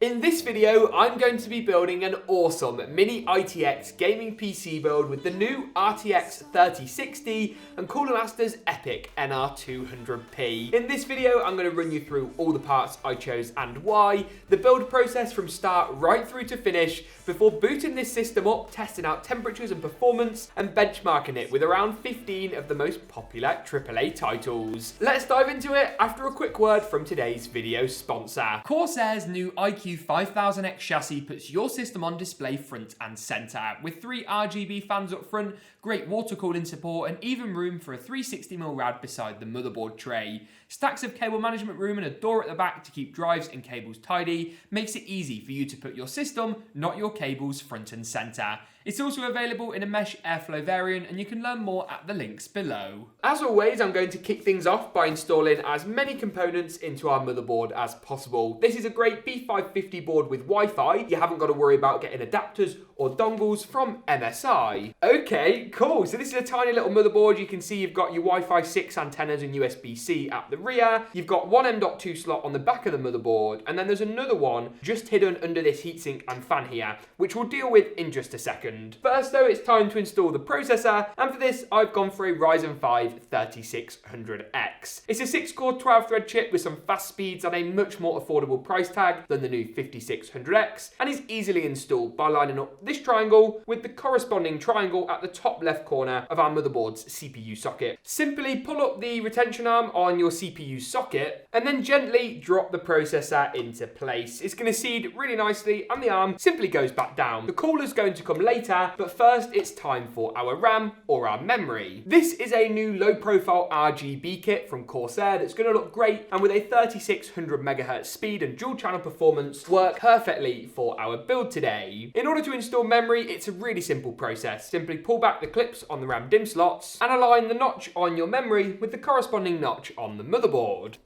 In this video, I'm going to be building an awesome mini ITX gaming PC build with the new RTX 3060 and Cooler Master's epic NR200P. In this video, I'm going to run you through all the parts I chose and why, the build process from start right through to finish, before booting this system up, testing out temperatures and performance, and benchmarking it with around 15 of the most popular AAA titles. Let's dive into it after a quick word from today's video sponsor. Corsair's new IQ 5000X chassis puts your system on display front and center, with 3 RGB fans up front, great water cooling support, and even room for a 360mm rad beside the motherboard tray. Stacks of cable management room and a door at the back to keep drives and cables tidy makes it easy for you to put your system, not your cables, front and center. It's also available in a mesh airflow variant, and you can learn more at the links below. As always, I'm going to kick things off by installing as many components into our motherboard as possible. This is a great B550 board with Wi-Fi. You haven't got to worry about getting adapters or dongles from MSI. Okay, cool. So this is a tiny little motherboard. You can see you've got your Wi-Fi 6 antennas and USB-C at the rear. You've got one M.2 slot on the back of the motherboard, and then there's another one just hidden under this heatsink and fan here, which we'll deal with in just a second. First though, it's time to install the processor, and for this I've gone for a Ryzen 5 3600X. It's a 6-core 12-thread chip with some fast speeds and a much more affordable price tag than the new 5600X, and is easily installed by lining up this triangle with the corresponding triangle at the top left corner of our motherboard's CPU socket. Simply pull up the retention arm on your CPU socket and then gently drop the processor into place. It's going to seat really nicely and the arm simply goes back down. The cooler's going to come later, but first it's time for our RAM or our memory. This is a new low-profile RGB kit from Corsair that's going to look great, and with a 3600 MHz speed and dual-channel performance, work perfectly for our build today. In order to install memory, it's a really simple process. Simply pull back the clips on the RAM DIMM slots and align the notch on your memory with the corresponding notch on the motherboard.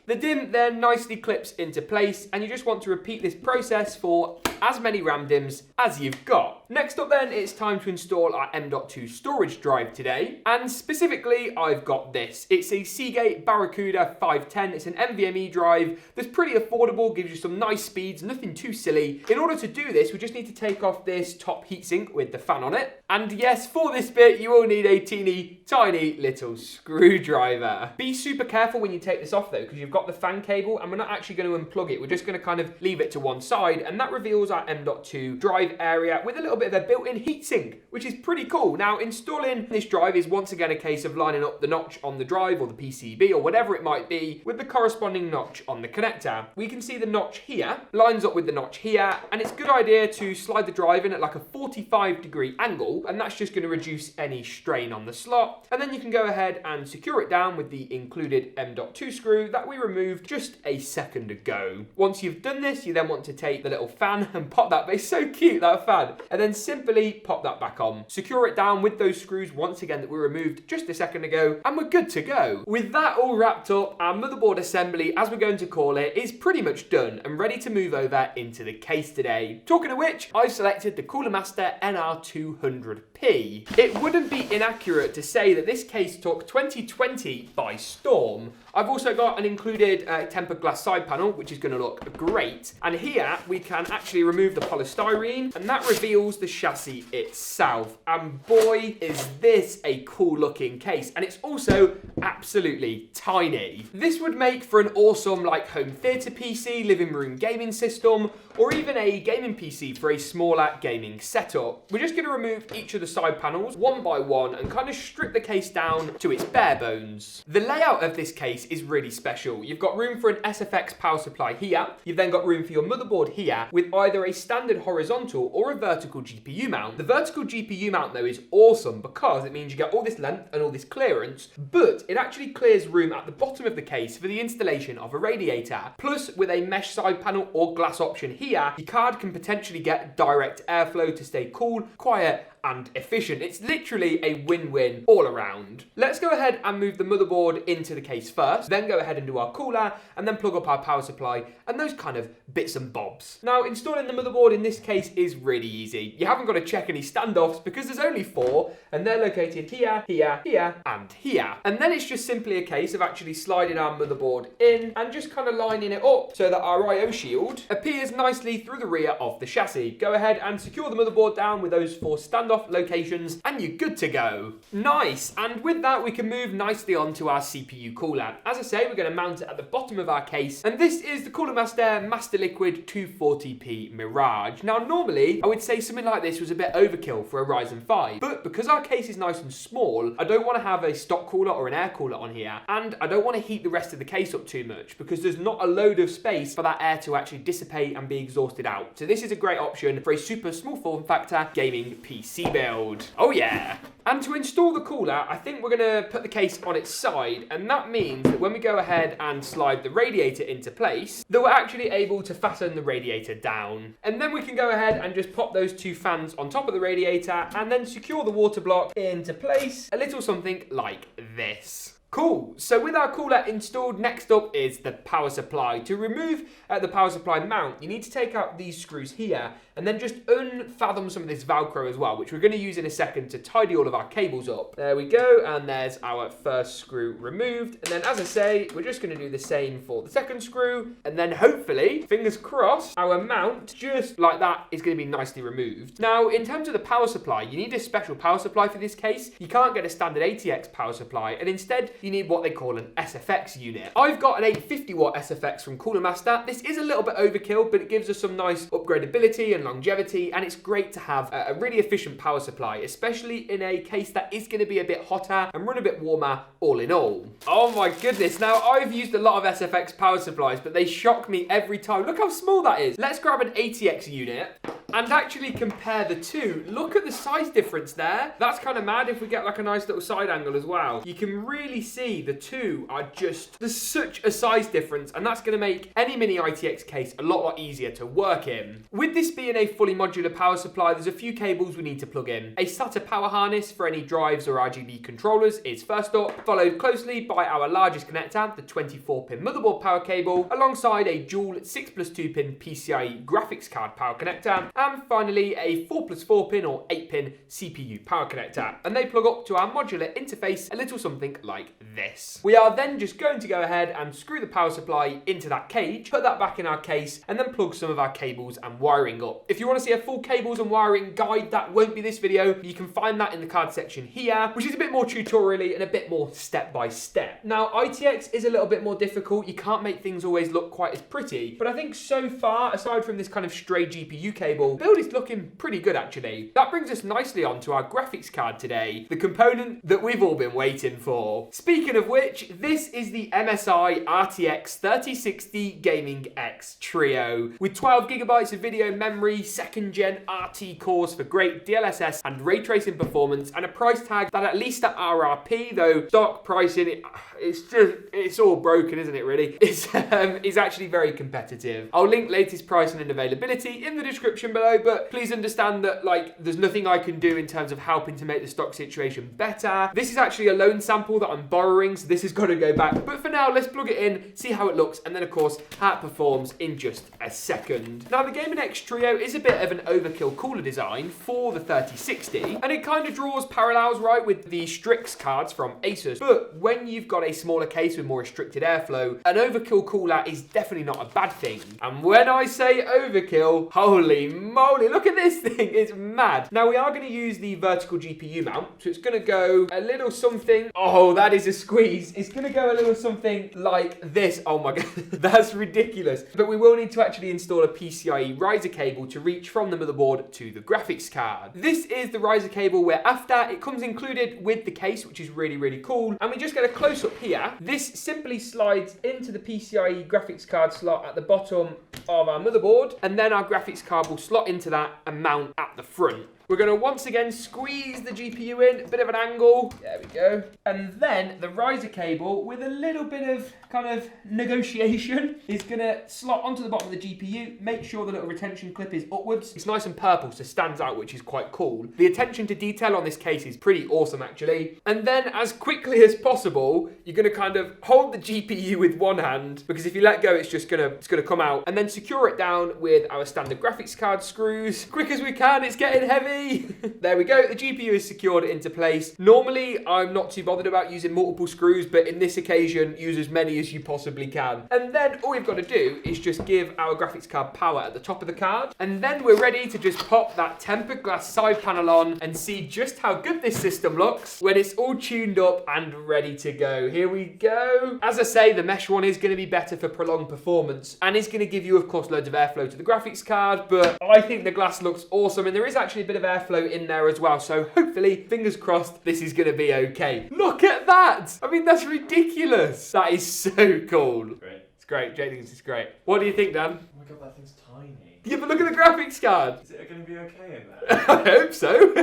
The DIMM then nicely clips into place, and you just want to repeat this process for as many RAM DIMMs as you've got. Next up then, it's time to install our M.2 storage drive today, and specifically I've got this. It's a Seagate Barracuda 510. It's an NVMe drive that's pretty affordable, gives you some nice speeds, nothing too silly. In order to do this, we just need to take off this top heatsink with the fan on it, and yes, for this bit you will need a teeny tiny little screwdriver. Be super careful when you take this off though, because you've got the fan cable and we're not actually going to unplug it. We're just going to kind of leave it to one side, and that reveals our M.2 drive area with a little bit of a built-in heatsink, which is pretty cool. Now, installing this drive is once again a case of lining up the notch on the drive or the PCB or whatever it might be with the corresponding notch on the connector. We can see the notch here lines up with the notch here, and it's a good idea to slide the drive in at like a 45-degree angle, and that's just going to reduce any strain on the slot. And then you can go ahead and secure it down with the included M.2 screw that we removed just a second ago. Once you've done this, you then want to take the little fan and pop that, it's so cute, that fan, and then simply pop that back on. Secure it down with those screws once again that we removed just a second ago, and we're good to go. With that all wrapped up, our motherboard assembly, as we're going to call it, is pretty much done and ready to move over into the case today. Talking of which, I've selected the Cooler Master NR200P. It wouldn't be inaccurate to say that this case took 2020 by storm. I've also got an included tempered glass side panel, which is going to look great. And here we can actually remove the polystyrene, and that reveals the chassis itself. And boy, is this a cool looking case. And it's also absolutely tiny. This would make for an awesome like home theater PC, living room gaming system, or even a gaming PC for a smaller gaming setup. We're just going to remove each of the side panels one by one and kind of strip the case down to its bare bones. The layout of this case is really special. You've got room for an SFX power supply here. You've then got room for your motherboard here with either a standard horizontal or a vertical GPU mount. The vertical GPU mount though is awesome because it means you get all this length and all this clearance, but it actually clears room at the bottom of the case for the installation of a radiator. Plus, with a mesh side panel or glass option here, your card can potentially get direct airflow to stay cool, quiet, and efficient. It's literally a win-win all around. Let's go ahead and move the motherboard into the case first, then go ahead and do our cooler, and then plug up our power supply and those kind of bits and bobs. Now, installing the motherboard in this case is really easy. You haven't got to check any standoffs because there's only 4, and they're located here, here, here, and here. And then it's just simply a case of actually sliding our motherboard in and just kind of lining it up so that our I/O shield appears nicely through the rear of the chassis. Go ahead and secure the motherboard down with those 4 standoff locations and you're good to go. Nice, and with that we can move nicely on to our CPU cooler. As I say, we're going to mount it at the bottom of our case, and this is the Cooler Master Master Liquid 240p Mirage. Now normally I would say something like this was a bit overkill for a Ryzen 5, but because our case is nice and small, I don't want to have a stock cooler or an air cooler on here, and I don't want to heat the rest of the case up too much because there's not a load of space for that air to actually dissipate and be exhausted out. So this is a great option for a super small form factor gaming PC build. Oh yeah! And to install the cooler, I think we're going to put the case on its side, and that means that when we go ahead and slide the radiator into place, that we're actually able to fasten the radiator down. And then we can go ahead and just pop those 2 fans on top of the radiator and then secure the water block into place, a little something like this. Cool, so with our cooler installed, next up is the power supply. To remove the power supply mount, you need to take out these screws here and then just unfathom some of this Velcro as well, which we're going to use in a second to tidy all of our cables up. There we go, and there's our first screw removed. And then, as I say, we're just going to do the same for the second screw, and then hopefully, fingers crossed, our mount, just like that, is going to be nicely removed. Now, in terms of the power supply, you need a special power supply for this case. You can't get a standard ATX power supply, and instead, you need what they call an SFX unit. I've got an 850 watt SFX from Cooler Master. This is a little bit overkill, but it gives us some nice upgradability and longevity, and it's great to have a really efficient power supply, especially in a case that is going to be a bit hotter and run a bit warmer all in all. Oh my goodness, now I've used a lot of SFX power supplies, but they shock me every time. Look how small that is. Let's grab an ATX unit and actually compare the two. Look at the size difference there. That's kind of mad. If we get like a nice little side angle as well, you can really see the two are just, there's such a size difference, and that's going to make any mini ITX case a lot easier to work in. With this being a fully modular power supply, there's a few cables we need to plug in. A SATA power harness for any drives or RGB controllers is first up, followed closely by our largest connector, the 24-pin motherboard power cable, alongside a dual 6+2-pin PCIe graphics card power connector, and finally a 4+4-pin or 8-pin CPU power connector. And they plug up to our modular interface, a little something like this. We are then just going to go ahead and screw the power supply into that cage, put that back in our case, and then plug some of our cables and wiring up. If you want to see a full cables and wiring guide, that won't be this video. You can find that in the card section here, which is a bit more tutorially and a bit more step by step. Now, ITX is a little bit more difficult. You can't make things always look quite as pretty, but I think so far, aside from this kind of stray GPU cable, build is looking pretty good actually. That brings us nicely on to our graphics card today, the component that we've all been waiting for. Speaking of which, this is the MSI RTX 3060 Gaming X Trio. With 12 gigabytes of video memory, 2nd gen RT cores for great DLSS and ray tracing performance, and a price tag that at least at RRP, though stock pricing, it's all broken, isn't it really? It's actually very competitive. I'll link latest pricing and availability in the description below, but please understand that there's nothing I can do in terms of helping to make the stock situation better. This is actually a loan sample that I'm borrowing, so this has got to go back. But for now, let's plug it in, see how it looks, and then of course how it performs in just a second. Now, the Gaming X Trio is a bit of an overkill cooler design for the 3060, and it kind of draws parallels, right, with the Strix cards from Asus. But when you've got a smaller case with more restricted airflow, an overkill cooler is definitely not a bad thing. And when I say overkill, holy moly, look at this thing, it's mad. Now, we are going to use the vertical GPU mount, so it's going to go a little something, oh, that is a squeeze. It's going to go a little something like this. Oh my god, that's ridiculous. But we will need to actually install a PCIe riser cable to reach from the motherboard to the graphics card. This is the riser cable we're after. It comes included with the case, which is really cool. And we just get a close up here. This simply slides into the PCIe graphics card slot at the bottom of our motherboard, and then our graphics card will slot into that and mount at the front. We're going to once again squeeze the GPU in, a bit of an angle. There we go. And then the riser cable, with a little bit of kind of negotiation, is going to slot onto the bottom of the GPU. Make sure the little retention clip is upwards. It's nice and purple, so stands out, which is quite cool. The attention to detail on this case is pretty awesome, actually. And then, as quickly as possible, you're going to kind of hold the GPU with one hand, because if you let go, it's going to come out. And then secure it down with our standard graphics card screws. Quick as we can, it's getting heavy. There we go. The GPU is secured into place. Normally, I'm not too bothered about using multiple screws, but in this occasion, use as many as you possibly can. And then all we've got to do is just give our graphics card power at the top of the card. And then we're ready to just pop that tempered glass side panel on and see just how good this system looks when it's all tuned up and ready to go. Here we go. As I say, the mesh one is going to be better for prolonged performance and is going to give you, of course, loads of airflow to the graphics card, but I think the glass looks awesome and there is actually a bit of airflow in there as well. So hopefully, fingers crossed, this is going to be okay. Look at that. I mean, that's ridiculous. That is so cool. Great. It's great. Jay thinks it's great. What do you think, Dan? Oh my god, that thing's tiny. Yeah, but look at the graphics card. Is it going to be okay in there? I hope so.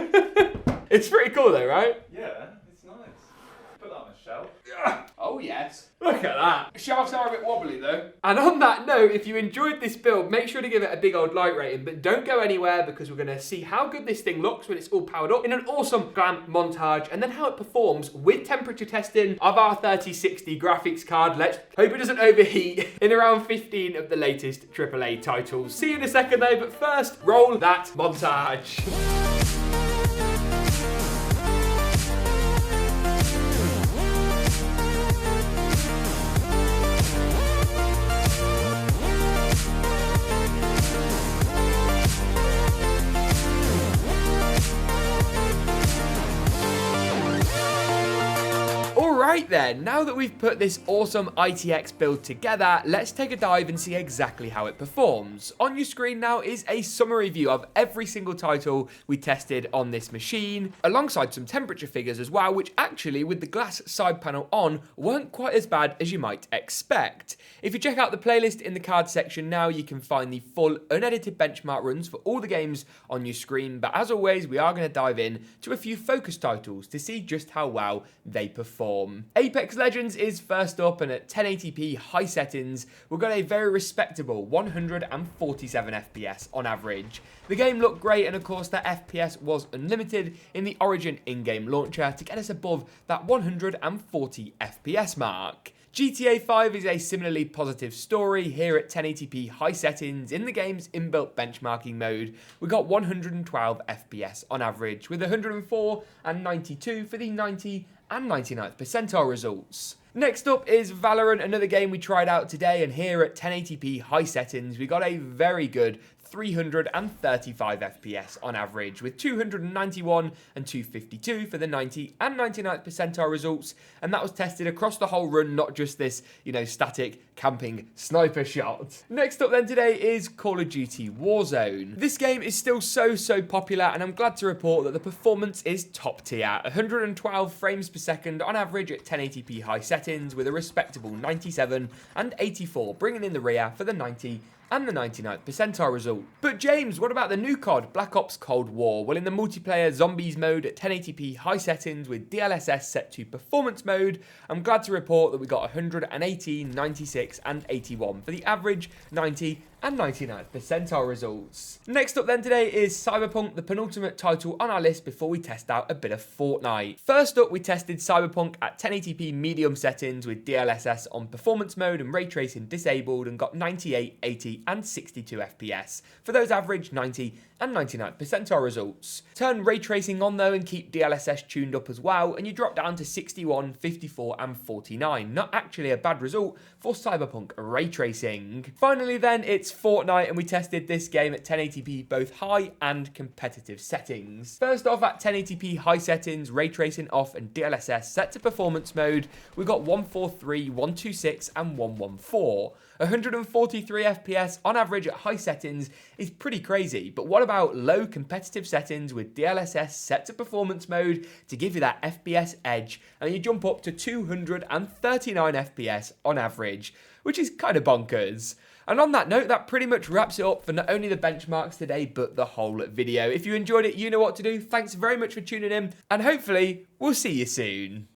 It's pretty cool though, right? Yeah, it's nice. Put that on a shelf. Oh yes. Look at that. Shelves are a bit wobbly though. And on that note, if you enjoyed this build, make sure to give it a big old like rating, but don't go anywhere because we're going to see how good this thing looks when it's all powered up in an awesome glam montage, and then how it performs with temperature testing of our 3060 graphics card. Let's hope it doesn't overheat in around 15 of the latest AAA titles. See you in a second though, but first, roll that montage. Right then, now that we've put this awesome ITX build together, let's take a dive and see exactly how it performs. On your screen now is a summary view of every single title we tested on this machine, alongside some temperature figures as well, which actually, with the glass side panel on, weren't quite as bad as you might expect. If you check out the playlist in the card section now, you can find the full unedited benchmark runs for all the games on your screen, but as always, we are going to dive in to a few focus titles to see just how well they perform. Apex Legends is first up, and at 1080p high settings, we've got a very respectable 147 FPS on average. The game looked great, and of course that FPS was unlimited in the Origin in-game launcher to get us above that 140 FPS mark. GTA 5 is a similarly positive story. Here at 1080p high settings in the game's inbuilt benchmarking mode, we got 112 FPS on average, with 104 and 92 for the 90 and 99th percentile results. Next up is Valorant, another game we tried out today, and here at 1080p high settings, we got a very good 335 FPS on average, with 291 and 252 for the 90 and 99th percentile results, and that was tested across the whole run, not just this, static camping sniper shot. Next up then today is Call of Duty Warzone. This game is still so popular, and I'm glad to report that the performance is top tier. 112 frames per second on average at 1080p high settings, with a respectable 97 and 84, bringing in the rear for the 90 and the 99th percentile result. But James, what about the new COD, Black Ops Cold War? Well, in the multiplayer zombies mode at 1080p high settings with DLSS set to performance mode, I'm glad to report that we got 118, 96 and 81 for the average 90 and 99th percentile results. Next up then today is Cyberpunk, the penultimate title on our list before we test out a bit of Fortnite. First up, we tested Cyberpunk at 1080p medium settings with DLSS on performance mode and ray tracing disabled, and got 98, 80 and 62 FPS for those average 90 and 99th percentile results. Turn ray tracing on though and keep DLSS tuned up as well, and you drop down to 61, 54 and 49. Not actually a bad result for Cyberpunk ray tracing. Finally then, it's Fortnite, and we tested this game at 1080p both high and competitive settings. First off, at 1080p high settings, ray tracing off and DLSS set to performance mode, we got 143, 126 and 114. 143 FPS on average at high settings is pretty crazy, but what about low competitive settings with DLSS set to performance mode to give you that FPS edge, and you jump up to 239 FPS on average, which is kind of bonkers. And on that note, that pretty much wraps it up for not only the benchmarks today, but the whole video. If you enjoyed it, you know what to do. Thanks very much for tuning in, and hopefully we'll see you soon.